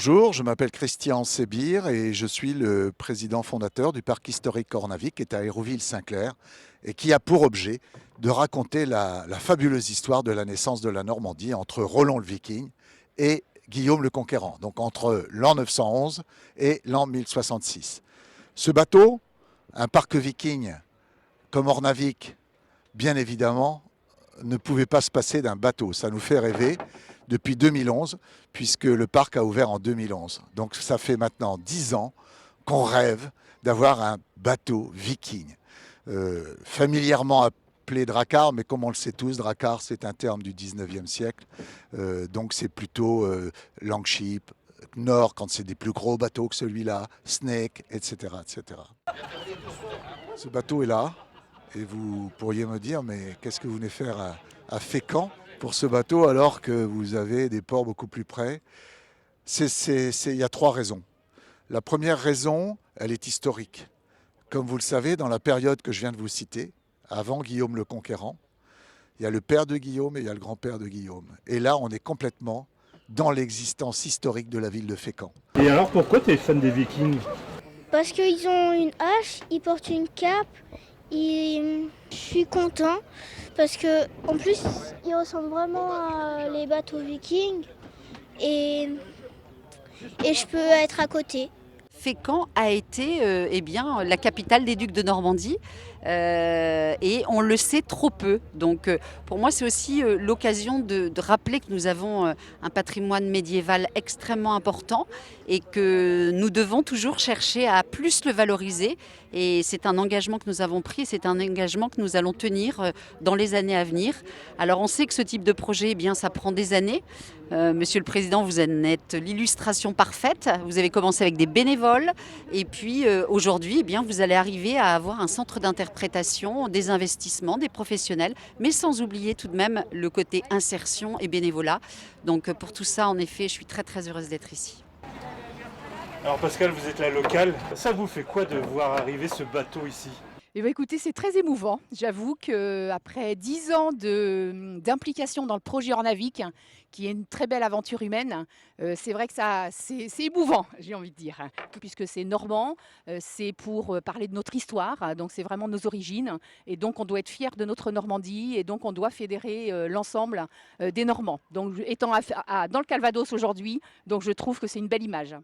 Bonjour, je m'appelle Christian Sébir et je suis le président fondateur du parc historique Cornavik qui est à Hérouville-Saint-Clair et qui a pour objet de raconter la fabuleuse histoire de la naissance de la Normandie entre Roland le Viking et Guillaume le Conquérant, donc entre l'an 911 et l'an 1066. Ce bateau, un parc viking comme Ornavik, bien évidemment, ne pouvait pas se passer d'un bateau. Ça nous fait rêver depuis 2011, puisque le parc a ouvert en 2011. Donc ça fait maintenant 10 ans qu'on rêve d'avoir un bateau viking, familièrement appelé drakkar, mais comme on le sait tous, drakkar c'est un terme du 19e siècle, donc c'est plutôt Longship, Nord quand c'est des plus gros bateaux que celui-là, Snake, etc., etc. Ce bateau est là, et vous pourriez me dire, mais qu'est-ce que vous venez faire à Fécamp pour ce bateau alors que vous avez des ports beaucoup plus près? Il y a trois raisons. La première raison, elle est historique. Comme vous le savez, dans la période que je viens de vous citer, avant Guillaume le Conquérant, il y a le père de Guillaume et il y a le grand-père de Guillaume. Et là, on est complètement dans l'existence historique de la ville de Fécamp. Et alors pourquoi tu es fan des Vikings? Parce qu'ils ont une hache, ils portent une cape et je suis content parce que en plus ils ressemblent vraiment à les bateaux vikings et, et je peux être à côté. Fécamp a été la capitale des ducs de Normandie et on le sait trop peu. Donc pour moi c'est aussi l'occasion de rappeler que nous avons un patrimoine médiéval extrêmement important et que nous devons toujours chercher à plus le valoriser. Et c'est un engagement que nous avons pris et c'est un engagement que nous allons tenir dans les années à venir. Alors on sait que ce type de projet, ça prend des années. Monsieur le Président, vous en êtes l'illustration parfaite. Vous avez commencé avec des bénévoles et puis aujourd'hui, vous allez arriver à avoir un centre d'interprétation, des investissements, des professionnels, mais sans oublier tout de même le côté insertion et bénévolat. Donc pour tout ça, en effet, je suis très très heureuse d'être ici. Alors Pascal, vous êtes la locale. Ça vous fait quoi de voir arriver ce bateau ici? Écoutez, c'est très émouvant. J'avoue qu'après 10 ans d'implication dans le projet Ornavik, qui est une très belle aventure humaine, c'est vrai que c'est émouvant, j'ai envie de dire, puisque c'est normand, c'est pour parler de notre histoire, donc c'est vraiment nos origines, et donc on doit être fier de notre Normandie, et donc on doit fédérer l'ensemble des Normands. Donc étant dans le Calvados aujourd'hui, donc je trouve que c'est une belle image.